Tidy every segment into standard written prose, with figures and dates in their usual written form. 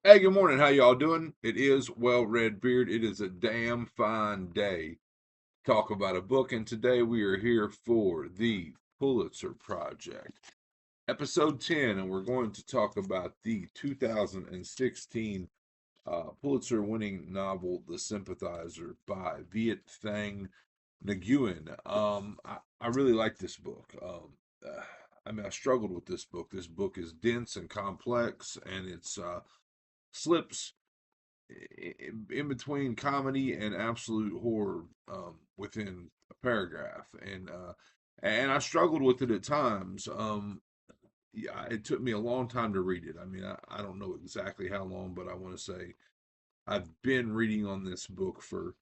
Hey, good morning. How y'all doing? It is Well Red Beard. It is a damn fine day. Talk about a book, and today we are here for the Pulitzer Project, episode 10, and we're going to talk about the 2016 Pulitzer winning novel, The Sympathizer by Viet Thanh Nguyen. I really like this book. Uh, I struggled with this book. This book is dense and complex, and it's slips in between comedy and absolute horror within a paragraph, and I struggled with it at times. Yeah, it took me a long time to read it. I mean, I don't know exactly how long, but I want to say I've been reading on this book for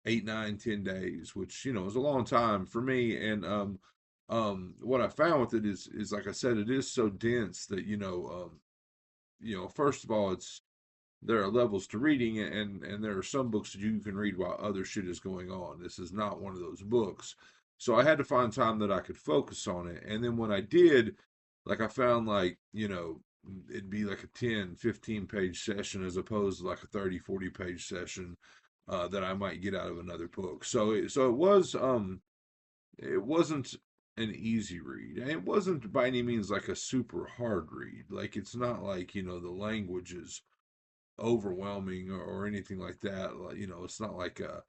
8, 9, 10 days, which is a long time for me. And what I found with it is like I said, it is so dense that first of all, there are levels to reading, and there are some books that you can read while other shit is going on. This is not one of those books. So I had to find time that I could focus on it. And then when I did, like I found it'd be like a 10, 15 page session as opposed to like a 30, 40 page session that I might get out of another book. It wasn't an easy read. And it wasn't by any means like a super hard read. Like it's not like, the language is overwhelming or anything like that. It's not like a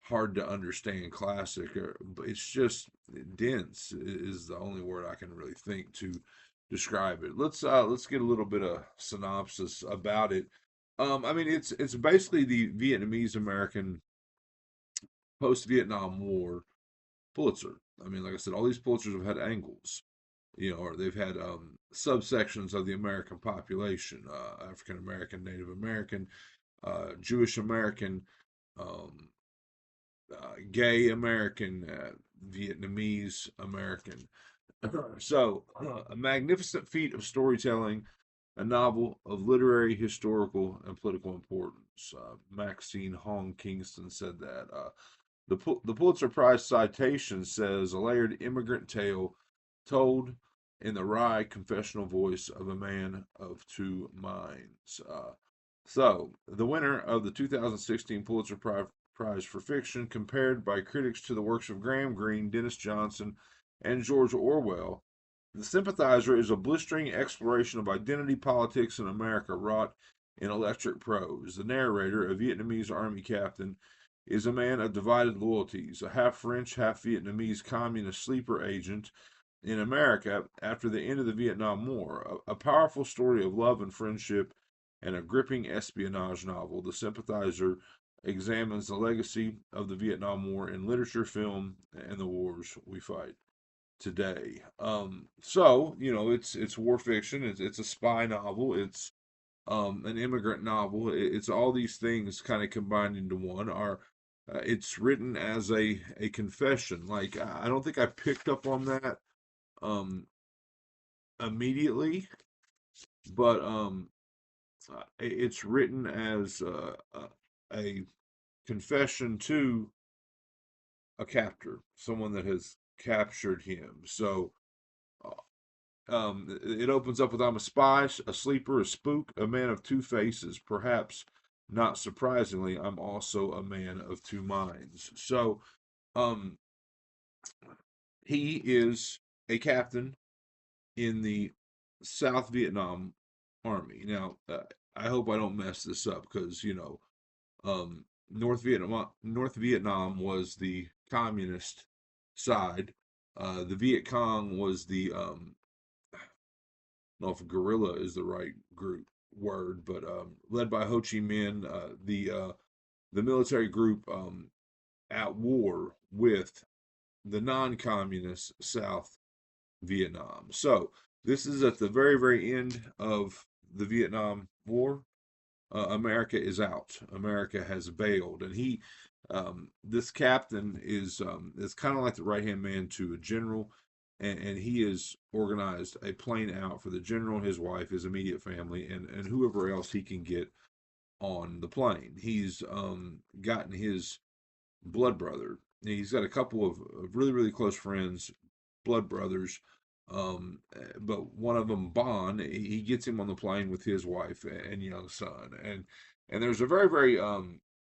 hard to understand classic, but it's just dense is the only word I can really think to describe it. Let's get a little bit of synopsis about it. I mean, it's basically the Vietnamese American post Vietnam War Pulitzer. I mean, like I said, all these Pulitzers have had angles, or they've had subsections of the American population: African American, Native American, Jewish American, um, gay American, Vietnamese American. So, a magnificent feat of storytelling, a novel of literary, historical, and political importance. Maxine Hong Kingston said that. The Pulitzer Prize citation says a layered immigrant tale told in the wry confessional voice of a man of two minds. So, the winner of the 2016 Prize for Fiction, compared by critics to the works of Graham Greene, Dennis Johnson, and George Orwell, The Sympathizer is a blistering exploration of identity politics in America wrought in electric prose. The narrator, a Vietnamese army captain, is a man of divided loyalties, a half French, half Vietnamese communist sleeper agent in America after the end of the Vietnam War. A powerful story of love and friendship and a gripping espionage novel. The Sympathizer examines the legacy of the Vietnam War in literature, film, and the wars we fight today. It's war fiction. It's a spy novel. It's an immigrant novel. It's all these things kind of combined into one. It's written as a confession. Like I don't think I picked up on that um immediately, but it's written as a confession to a captor, someone that has captured him. So it opens up with I'm a spy, a sleeper, a spook, a man of two faces. Perhaps not surprisingly, I'm also a man of two minds. So um, he is a captain in the South Vietnam Army. Now, I hope I don't mess this up because North Vietnam was the communist side. The Viet Cong was the know if guerrilla is the right group word, but led by Ho Chi Minh, the military group at war with the non-communist South Vietnam. So this is at the very very end of the Vietnam War. America is out. America has bailed, and this captain is kind of like the right hand man to a general, and he has organized a plane out for the general, his wife, his immediate family, and whoever else he can get on the plane. He's gotten his blood brother. He's got a couple of really really close friends, blood brothers. But one of them, Bond, he gets him on the plane with his wife and young son, and there's a very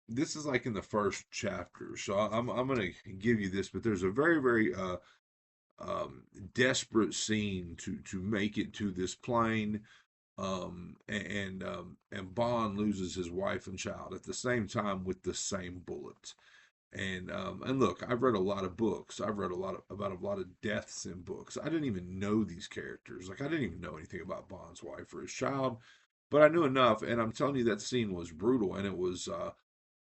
this is like in the first chapter, so I'm gonna give you this, but there's a very um, desperate scene to make it to this plane, and Bond loses his wife and child at the same time with the same bullet. And look, I've read a lot of books. I've read a lot of, about a lot of deaths in books. I didn't even know these characters. Like I didn't even know anything about Bond's wife or his child, but I knew enough. And I'm telling you, that scene was brutal, and it was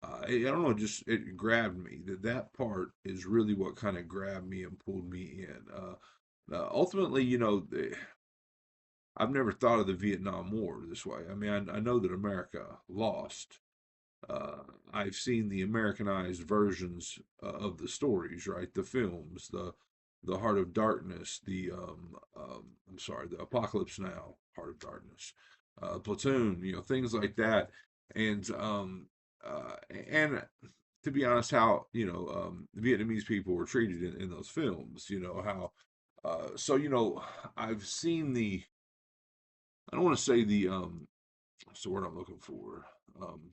I don't know, just it grabbed me. That part is really what kind of grabbed me and pulled me in. Ultimately, I've never thought of the Vietnam War this way. I mean, I know that America lost. uh, I've seen the Americanized versions of the stories, right? The films, the Heart of Darkness, I'm sorry, the Apocalypse Now, Heart of Darkness, Platoon, things like that, and uh, and to be honest, how Vietnamese people were treated in those films, how. So I've seen the. I don't want to say the what's the word I'm looking for. Um,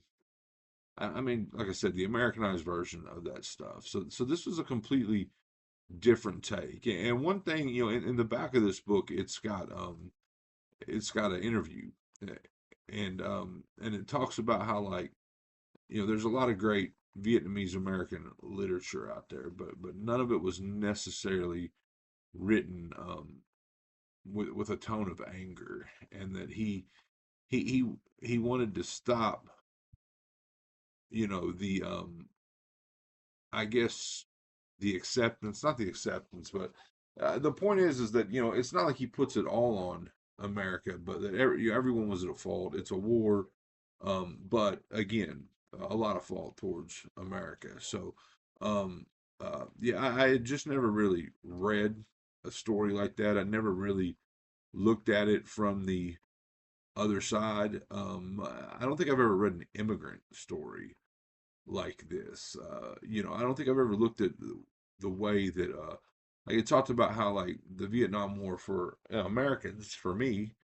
I mean, like I said, the Americanized version of that stuff. So this was a completely different take. And one thing, in the back of this book, it's got an interview, eh, and it talks about how, like, there's a lot of great Vietnamese American literature out there, but none of it was necessarily written with a tone of anger, and that he he he wanted to stop, the I guess the acceptance, not the acceptance, but the point is that it's not like he puts it all on America, but that everyone was at fault. It's a war, but again, a lot of fault towards America. So, um, yeah, I had just never really read a story like that. I never really looked at it from the other side. I don't think I've ever read an immigrant story like this. I don't think I've ever looked at the way that, like it talked about how, like, the Vietnam War for Americans, for me,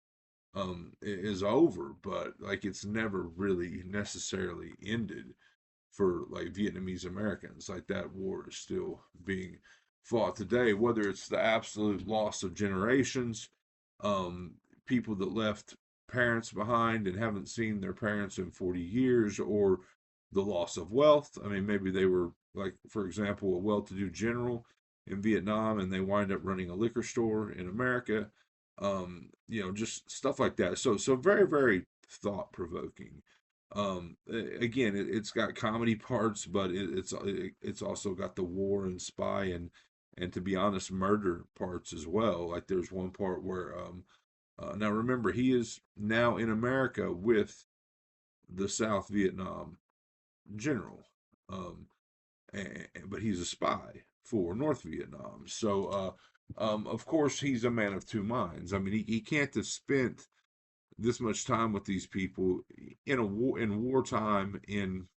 is over, but like it's never really necessarily ended for like Vietnamese Americans. Like that war is still being fought today, whether it's the absolute loss of generations, um, people that left parents behind and haven't seen their parents in 40 years, or the loss of wealth. I mean, maybe they were, like, for example, a well to do general in Vietnam and they wind up running a liquor store in America. Just stuff like that. So very thought provoking. Again, it's got comedy parts, but it's also got the war and spy and, to be honest, murder parts as well. Like there's one part where, now remember, he is now in America with the South Vietnam general, um, but he's a spy for North Vietnam. So, of course, he's a man of two minds. I mean, he can't have spent this much time with these people in a war, in wartime, in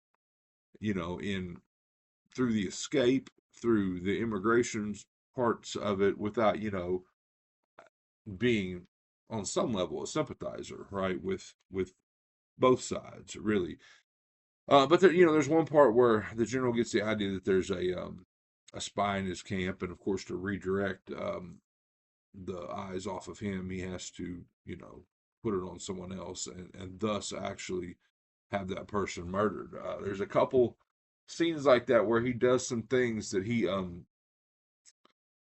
through the escape, through the immigration parts of it, without being on some level a sympathizer, right, with both sides, really. But there's one part where the general gets the idea that there's a spy in his camp, and of course, to redirect the eyes off of him, he has to put it on someone else, and thus actually have that person murdered. There's a couple scenes like that where he does some things that he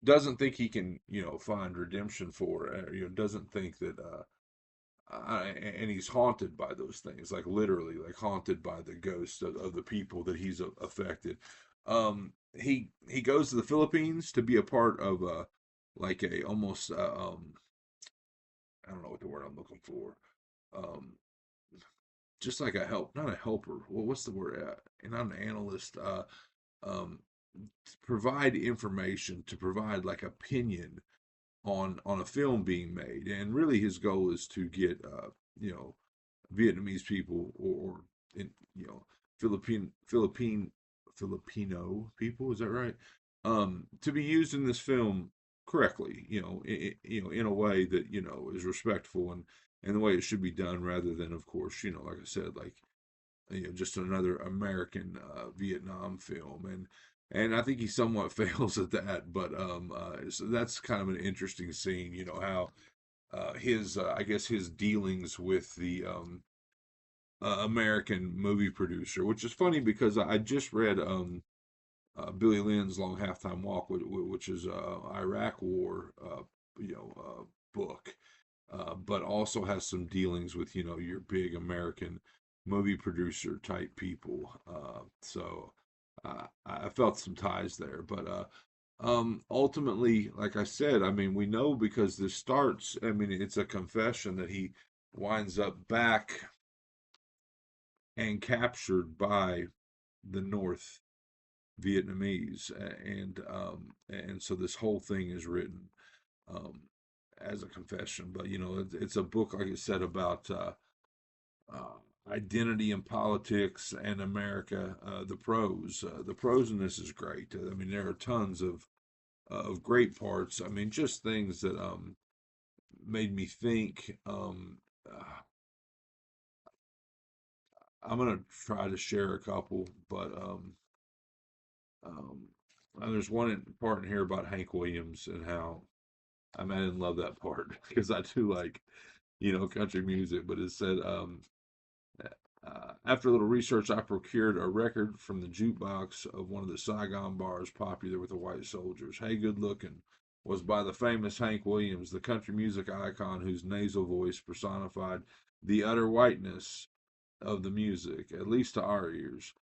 doesn't think he can find redemption for. Doesn't think that and he's haunted by those things, like literally, like haunted by the ghosts of the people that he's affected. He goes to the Philippines to be a part of like a almost I don't know what the word I'm looking for. Um, just like a help, not a helper. Well, what's the word? And not an analyst. Um, provide information, to provide like opinion on a film being made, and really his goal is to get you know Vietnamese people, or in, Philippine Filipino people, is that right? To be used in this film correctly, in a way that, is respectful and the way it should be done, rather than, of course, like I said, like, just another American Vietnam film, and I think he somewhat fails at that. But so that's kind of an interesting scene, how his I guess his dealings with the American movie producer, which is funny because I just read Billy Lynn's Long Halftime Walk, which is Iraq War, book, but also has some dealings with your big American movie producer type people. So I felt some ties there, but ultimately, like I said, I mean, we know because this starts. I mean, it's a confession that he winds up back and captured by the North Vietnamese, and so this whole thing is written um, as a confession. But it's a book, like I said, about uh, identity and politics and America. The prose in this is great. I mean, there are tons of great parts. I mean, just things that made me think. I'm gonna try to share a couple, but um, there's one part in here about Hank Williams and how I mean I didn't love that part because I do like country music, but it said after a little research, I procured a record from the jukebox of one of the Saigon bars popular with the white soldiers. Hey, Good Looking was by the famous Hank Williams, the country music icon whose nasal voice personified the utter whiteness of the music, at least to our ears.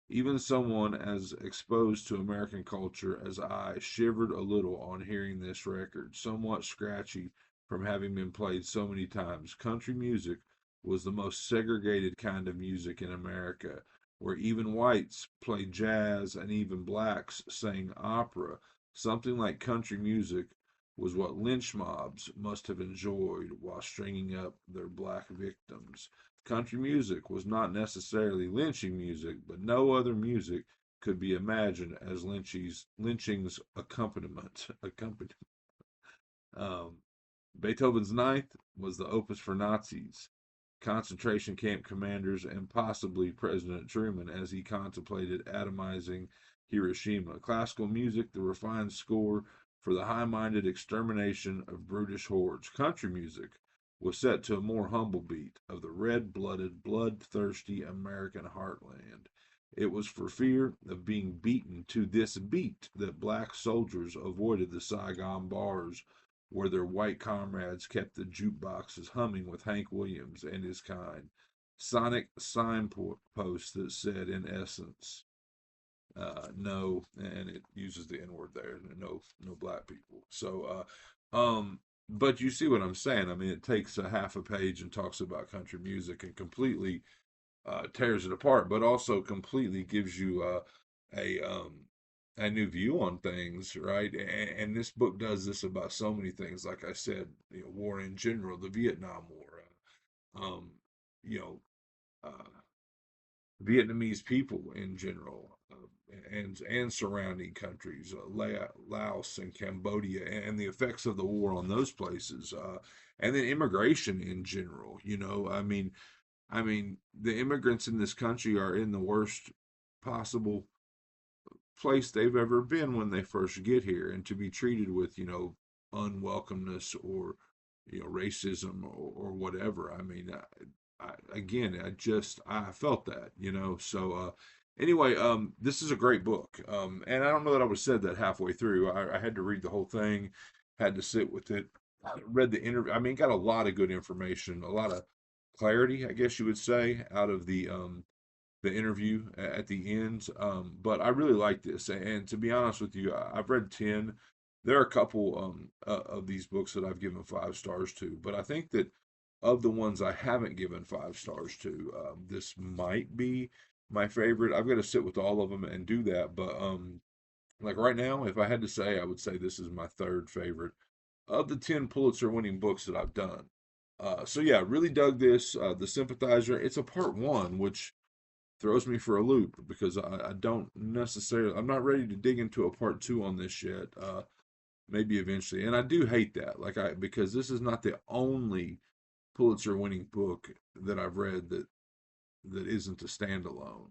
Even someone as exposed to American culture as I shivered a little on hearing this record, somewhat scratchy from having been played so many times. Country music was the most segregated kind of music in America, where even whites played jazz and even blacks sang opera. Something like country music was what lynch mobs must have enjoyed while stringing up their black victims. Country music was not necessarily lynching music, but no other music could be imagined as lynching's accompaniment. Um, Beethoven's Ninth was the opus for Nazis, concentration camp commanders, and possibly President Truman as he contemplated atomizing Hiroshima. Classical music, the refined score for the high minded extermination of brutish hordes. Country music was set to a more humble beat of the red blooded, bloodthirsty American heartland. It was for fear of being beaten to this beat that black soldiers avoided the Saigon bars where their white comrades kept the jukeboxes humming with Hank Williams and his kind. Sonic signposts that said, in essence, no, and it uses the N word there, no, no black people. So, but you see what I'm saying? I mean, it takes a half a page and talks about country music and completely tears it apart, but also completely gives you a new view on things, right? And this book does this about so many things. Like I said, war in general, the Vietnam War, um, you know, uh, Vietnamese people in general, and surrounding countries, Laos and Cambodia, and the effects of the war on those places, and then immigration in general. I mean, the immigrants in this country are in the worst possible place they've ever been when they first get here, and to be treated with, unwelcomeness or, racism or whatever. I mean, again, I felt that, So, anyway, this is a great book, and I don't know that I would have said that halfway through. I had to read the whole thing, had to sit with it, read the interview. I mean, got a lot of good information, a lot of clarity, I guess you would say, out of the interview at the end. But I really like this, and to be honest with you, I've read 10. There are a couple of these books that I've given 5 stars to, but I think that of the ones I haven't given 5 stars to, this might be my favorite. I've got to sit with all of them and do that, but like right now, if I had to say, I would say this is my third favorite of the 10 Pulitzer winning books that I've done. So yeah, really dug this. The Sympathizer. It's a part one, which throws me for a loop because I don't necessarily, I'm not ready to dig into a part two on this yet. maybe eventually. And I do hate that, because this is not the only Pulitzer winning book that I've read that isn't a standalone,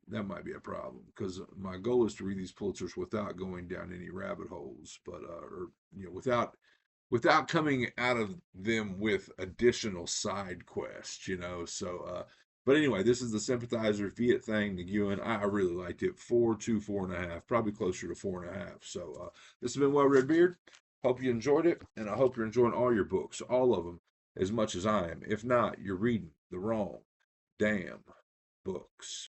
that might be a problem because my goal is to read these Pulitzers without going down any rabbit holes, but or without coming out of them with additional side quests, but anyway, this is the Sympathizer, Viet Thanh Nguyen. I really liked it. 4.25, probably closer to 4.5. So this has been Well Red Beard. Hope you enjoyed it, and I hope you're enjoying all your books, all of them, as much as I am. If not, you're reading the wrong damn books.